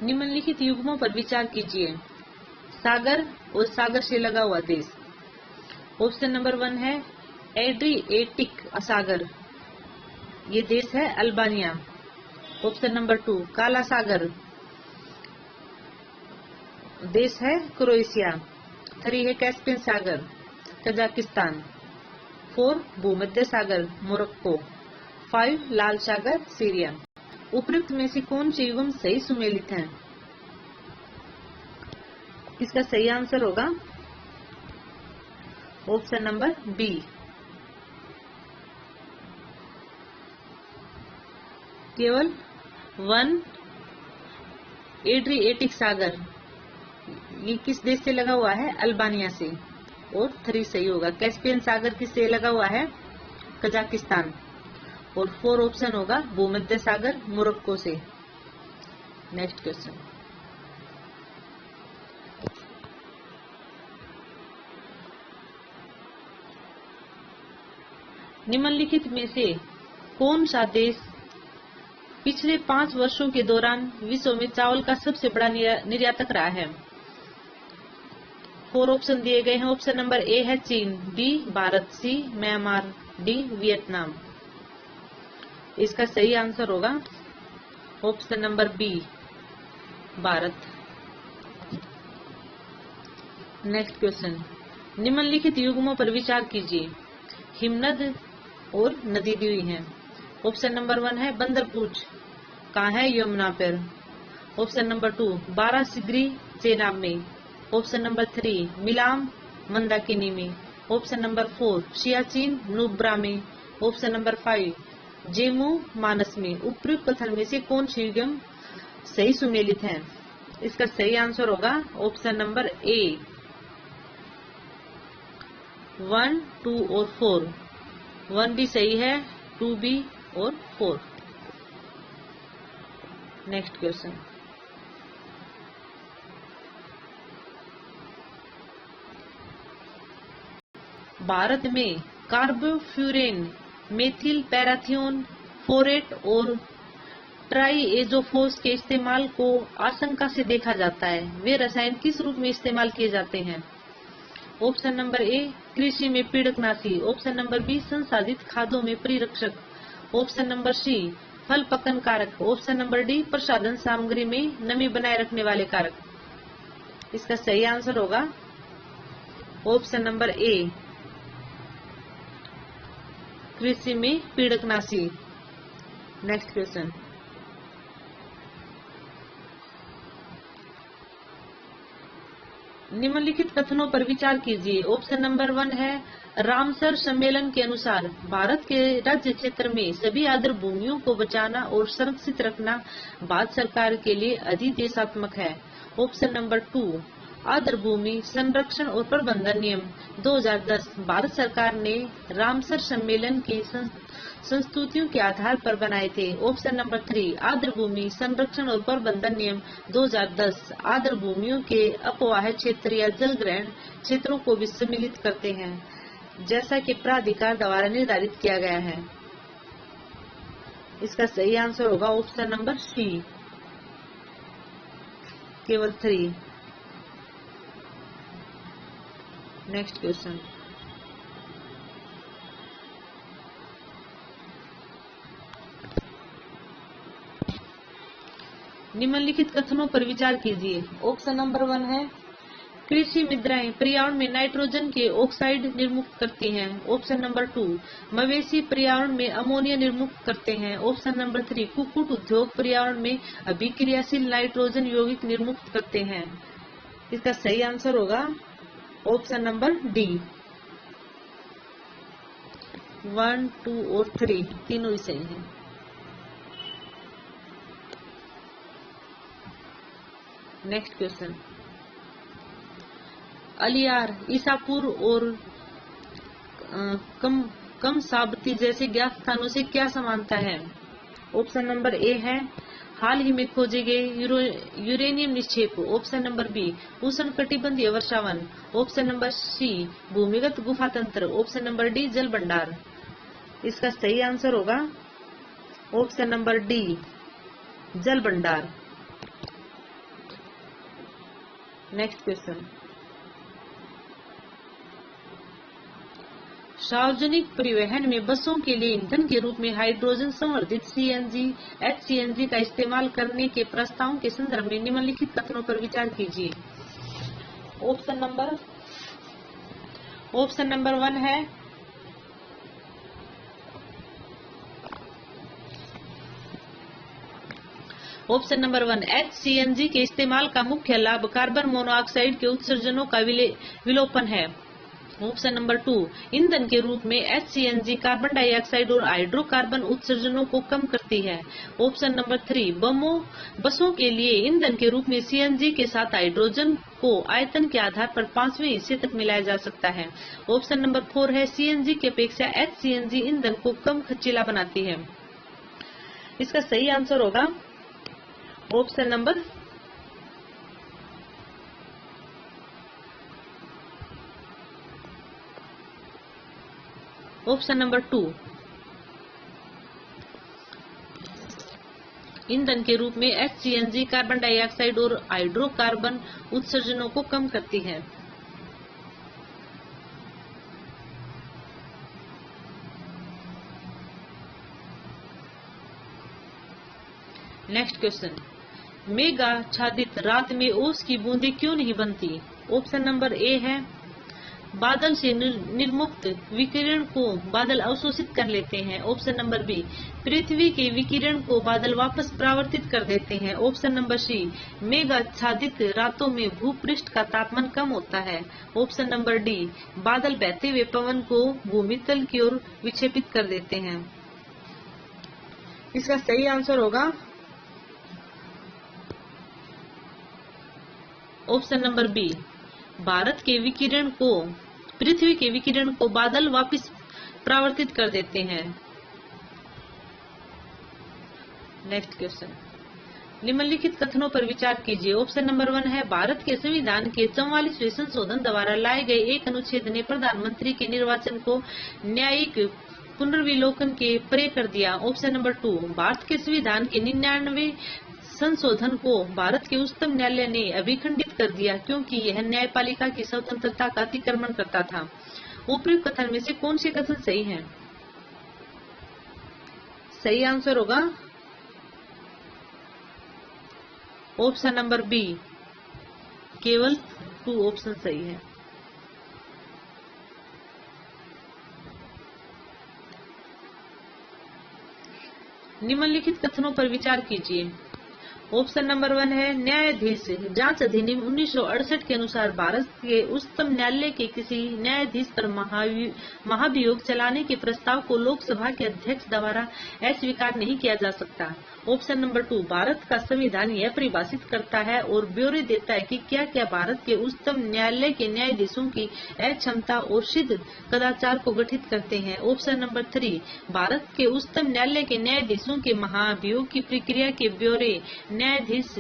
निम्नलिखित युग्मों पर विचार कीजिए। सागर और सागर से लगा हुआ देश। ऑप्शन नंबर 1 है एड्रिएटिक सागर, ये देश है अल्बानिया। ऑप्शन नंबर 2 काला सागर, देश है क्रोएशिया। 3 है कैस्पियन सागर, कजाकिस्तान। 4 भूमध्य सागर, मोरक्को। 5 लाल सागर, सीरिया। उपरोक्त में से कौन से युग्म सही सुमेलित हैं? इसका सही आंसर होगा ऑप्शन नंबर बी। केवल 1 एड्रिएटिक सागर, ये किस देश से लगा हुआ है? अल्बानिया से। और 3 सही होगा। कैस्पियन सागर किससे लगा हुआ है? कजाकिस्तान। और 4 ऑप्शन होगा भूमध्य सागर, मोरक्को से। Next question. निम्नलिखित में से कौन सा देश पिछले 5 वर्षों के दौरान विश्व में चावल का सबसे बड़ा निर्यातक रहा है? 4 ऑप्शन दिए गए हैं। ऑप्शन नंबर ए है चीन, B Bharat, C Myanmar, D Vietnam. इसका सही आंसर होगा option number B Bharat. Next question. निम्नलिखित युग्मों पर विचार कीजिए। हिमनद और नदी दी हुई है। ऑप्शन नंबर 1 है बंदरपूछ, कहाँ है? यमुना पर। ऑप्शन नंबर 2 बारासिगरी, चेनाब में। ऑप्शन नंबर 3 मिलाम, मंदाकिनी में। ऑप्शन नंबर 4 सियाचिन, नुब्रा में। ऑप्शन नंबर 5 जेमू, मानस में। उपयुक्त कथन में से कौन सी युग्म सही सुमेलित है? इसका सही आंसर होगा ऑप्शन नंबर ए 1, 2 और 4। 1 भी सही है, 2 भी और 4। Next question. भारत में कार्बोफ्यूरेन, मेथिल पैराथियोन, फोरेट और ट्राइएजोफोस के इस्तेमाल को आशंका से देखा जाता है। वे रसायन किस रूप में इस्तेमाल किए जाते हैं? ऑप्शन नंबर ए कृषि में पीड़कनाशी। ऑप्शन नंबर बी संसाधित खादों में परिरक्षक। ऑप्शन नंबर सी फल पकन कारक। ऑप्शन नंबर डी प्रसाधन सामग्री में नमी बनाए रखने वाले कारक। इसका सही आंसर होगा ऑप्शन नंबर ए कृषि में पीड़कनाशी। Next question. निम्नलिखित कथनों पर विचार कीजिए। ऑप्शन नंबर 1 है रामसर सम्मेलन के अनुसार भारत के राज्य क्षेत्र में सभी आर्द्र भूमियों को बचाना और संरक्षित रखना भारत सरकार के लिए अधिदेशात्मक है। ऑप्शन नंबर 2 आर्द्र भूमि संरक्षण और प्रबंधन नियम 2010 भारत सरकार ने रामसर सम्मेलन की संस्तुतियों के आधार पर बनाए थे। ऑप्शन नंबर 3 आर्द्र भूमि संरक्षण और प्रबंधन नियम 2010 आर्द्र भूमियों के अपवाह क्षेत्र या जल ग्रहण क्षेत्रों को भी सम्मिलित करते हैं, जैसा कि प्राधिकार द्वारा निर्धारित किया गया है। इसका सही आंसर होगा ऑप्शन नंबर सी केवल 3। Next question. निम्नलिखित कथनों पर विचार कीजिए। ऑप्शन नंबर 1 है कृषि मृदाएं पर्यावरण में नाइट्रोजन के ऑक्साइड निर्मुक्त करती हैं। ऑप्शन नंबर 2 मवेशी पर्यावरण में अमोनिया निर्मुक्त करते हैं। ऑप्शन नंबर 3 कुक्कुट उद्योग पर्यावरण में अभिक्रियाशील नाइट्रोजन यौगिक निर्मुक्त करते हैं। इसका सही आंसर होगा ऑप्शन नंबर डी 1, 2 और 3 तीनों ही सही हैं। Next question. अलियार, ईसापुर और कम साबती जैसे ज्ञात स्थानों से क्या समानता है? ऑप्शन नंबर ए है हाल ही में खोजे गए यूरेनियम निक्षेप। ऑप्शन नंबर बी उष्णकटिबंधीय वर्षावन। ऑप्शन नंबर सी भूमिगत गुफा तंत्र। ऑप्शन नंबर डी जल भंडार। इसका सही आंसर होगा ऑप्शन नंबर डी जल भंडार। नेक्स्ट क्वेश्चन, सार्वजनिक परिवहन में बसों के लिए ईंधन के रूप में हाइड्रोजन संवर्धित सीएनजी, एचसीएनजी का इस्तेमाल करने के प्रस्तावों के संदर्भ में निम्नलिखित कथनों पर विचार कीजिए। ऑप्शन नंबर 1 है ऑप्शन नंबर 1, एचसीएनजी के इस्तेमाल का मुख्य लाभ कार्बन मोनोऑक्साइड के उत्सर्जनों का विलोपन है। ऑप्शन नंबर 2, ईंधन के रूप में एचसीएनजी कार्बन डाइऑक्साइड और हाइड्रोकार्बन उत्सर्जनों को कम करती है। ऑप्शन नंबर 3, बसों के लिए ईंधन के रूप में सीएनजी के साथ हाइड्रोजन को आयतन के आधार पर 5वें हिस्से तक मिलाया जा सकता है। ऑप्शन नंबर 4 है, सीएनजी की अपेक्षा एचसीएनजी ईंधन को कम खर्चीला बनाती है। इसका सही आंसर होगा ऑप्शन नंबर 2, ईंधन के रूप में एचसीएनजी कार्बन डाइऑक्साइड और हाइड्रोकार्बन उत्सर्जनों को कम करती है। नेक्स्ट क्वेश्चन, मेघ आच्छादित रात में ओस की बूंदें क्यों नहीं बनती? ऑप्शन नंबर ए है, बादल से निर्मुक्त विकिरण को बादल अवशोषित कर लेते हैं। ऑप्शन नंबर बी, पृथ्वी के विकिरण को बादल वापस परावर्तित कर देते हैं। ऑप्शन नंबर सी, मेघ आच्छादित रातों में भूपृष्ठ का तापमान कम होता है। ऑप्शन नंबर डी, बादल बहते हुए पवन को भूमितल की ओर विक्षेपित कर देते हैं। इसका सही आंसर होगा ऑप्शन नंबर बी, भारत के विकिरण को पृथ्वी के विकिरण को बादल वापस परावर्तित कर देते हैं। नेक्स्ट क्वेश्चन, निम्नलिखित कथनों पर विचार कीजिए। ऑप्शन नंबर 1 है, भारत के संविधान के 44वें संशोधन द्वारा लाए गए एक अनुच्छेद ने प्रधानमंत्री के निर्वाचन को न्यायिक पुनर्विलोकन के परे कर दिया। ऑप्शन नंबर 2, भारत के संविधान के 99वें संशोधन को भारत के उच्चतम न्यायालय ने अभिखंडित कर दिया क्योंकि यह न्यायपालिका की स्वतंत्रता का अतिक्रमण करता था। उपयुक्त कथन में से कौन से कथन सही हैं? सही आंसर होगा ऑप्शन नंबर बी, केवल 2 ऑप्शन सही है। निम्नलिखित कथनों पर विचार कीजिए। ऑप्शन नंबर 1 है, न्यायाधीश जांच अधिनियम 1968 के अनुसार भारत के उच्चतम न्यायालय के किसी न्यायाधीश पर महाभियोग चलाने के प्रस्ताव को लोकसभा के अध्यक्ष द्वारा अस्वीकार नहीं किया जा सकता। ऑप्शन नंबर 2, भारत का संविधान यह परिभाषित करता है और ब्यौरे देता है कि क्या क्या भारत के उच्चतम न्यायालय के न्यायाधीशों की अक्षमता और सिद्ध कदाचार को गठित करते हैं। ऑप्शन नंबर 3, भारत के उच्चतम न्यायालय के न्यायाधीशों के महाभियोग की प्रक्रिया के ब्यौरे न्यायाधीश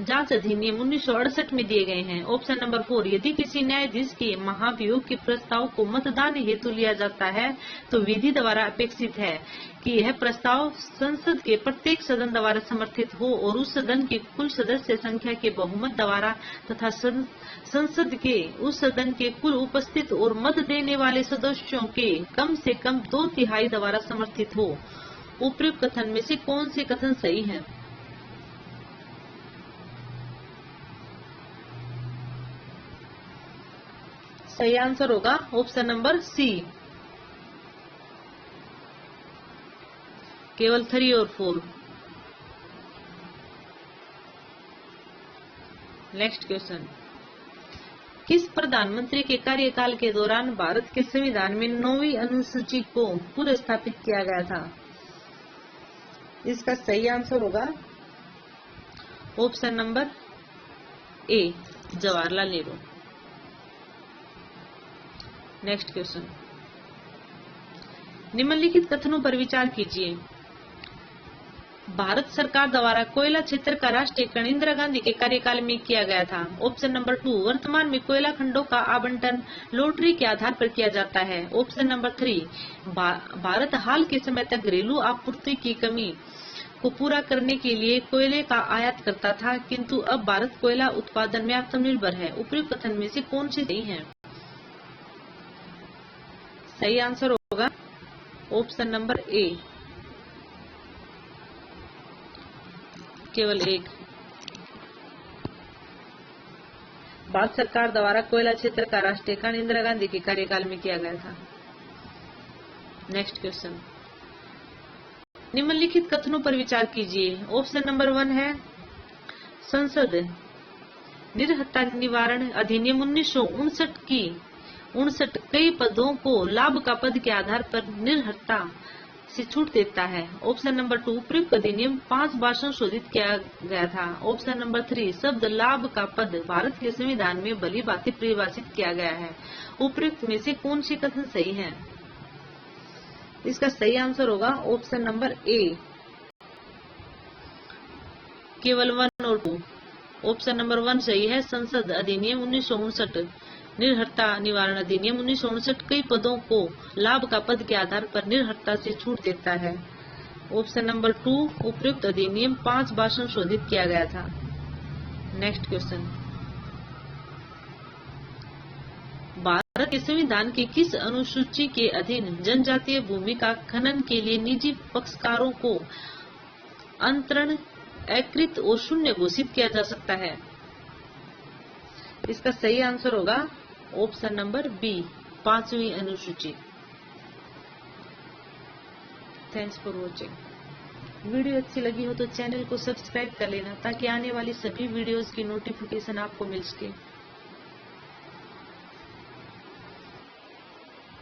जांच अधिनियम 1968 में दिए गए हैं। ऑप्शन नंबर 4, यदि किसी न्यायाधीश के महाभियोग के प्रस्ताव को मतदान हेतु लिया जाता है तो विधि द्वारा अपेक्षित है कि यह प्रस्ताव संसद के प्रत्येक सदन द्वारा समर्थित हो और उस सदन की कुल सदस्य संख्या के बहुमत द्वारा तथा संसद के उस सदन के कुल उपस्थित और मत देने वाले सदस्यों के कम से कम 2/3 द्वारा समर्थित हो। उपयुक्त कथन में से कौन से कथन सही हैं? सही आंसर होगा ऑप्शन नंबर सी, केवल 3 और 4। नेक्स्ट क्वेश्चन, किस प्रधानमंत्री के कार्यकाल के दौरान भारत के संविधान में 9वीं अनुसूची को पुनर्स्थापित किया गया था? इसका सही आंसर होगा option number A, Jawaharlal Nehru. Next question, निम्नलिखित कथनों पर विचार कीजिए। भारत सरकार द्वारा कोयला क्षेत्र का राष्ट्रीयकरण इंदिरा गांधी के कार्यकाल में किया गया था। ऑप्शन नंबर 2, वर्तमान में कोयला खंडों का आवंटन लॉटरी के आधार पर किया जाता है। ऑप्शन नंबर 3, भारत हाल के समय तक घरेलू आपूर्ति की कमी को पूरा करने के लिए कोयले का आयात करता था, किंतु अब भारत कोयला उत्पादन में आत्मनिर्भर है। उपयुक्त कथन में से कौन सी सही है? सही आंसर होगा ऑप्शन नंबर ए, केवल एक। भारत सरकार द्वारा कोयला क्षेत्र का राष्ट्रीयकरण इंदिरा गांधी के कार्यकाल में किया गया था। नेक्स्ट क्वेश्चन, निम्नलिखित कथनों पर विचार कीजिए। ऑप्शन नंबर 1 है संसद निर्हत्ता निवारण अधिनियम 1959 की 59 कई पदों को लाभ का पद के आधार पर निर्हत्ता से छूट देता है। ऑप्शन नंबर 2 उपयुक्त अधिनियम 5 बार संशोधित किया गया था। ऑप्शन नंबर 3 शब्द लाभ का पद भारत के संविधान में भली भांति परिभाषित किया गया है। उपयुक्त में से कौन सी कथन सही है? इसका सही आंसर होगा ऑप्शन नंबर ए, केवल 1 और 2। ऑप्शन नंबर 1 सही है। संसद अधिनियम 1959 निर्हत्ता निवारण अधिनियम 1959 कई पदों को लाभ का पद के आधार पर निर्हत्ता से छूट देता है। ऑप्शन नंबर 2 उपयुक्त अधिनियम 5 बार संशोधित किया गया था। नेक्स्ट क्वेश्चन, भारत के संविधान के किस अनुसूची के अधीन जनजातीय भूमि का खनन के लिए निजी पक्षकारों को अंतरण, एकृत और शून्य घोषित किया जा सकता है? इसका सही आंसर होगा ऑप्शन नंबर बी, 5वीं अनुसूची। Thanks for watching. वीडियो अच्छी लगी हो तो चैनल को सब्सक्राइब कर लेना ताकि आने वाली सभी वीडियोस की नोटिफिकेशन आपको मिल सके।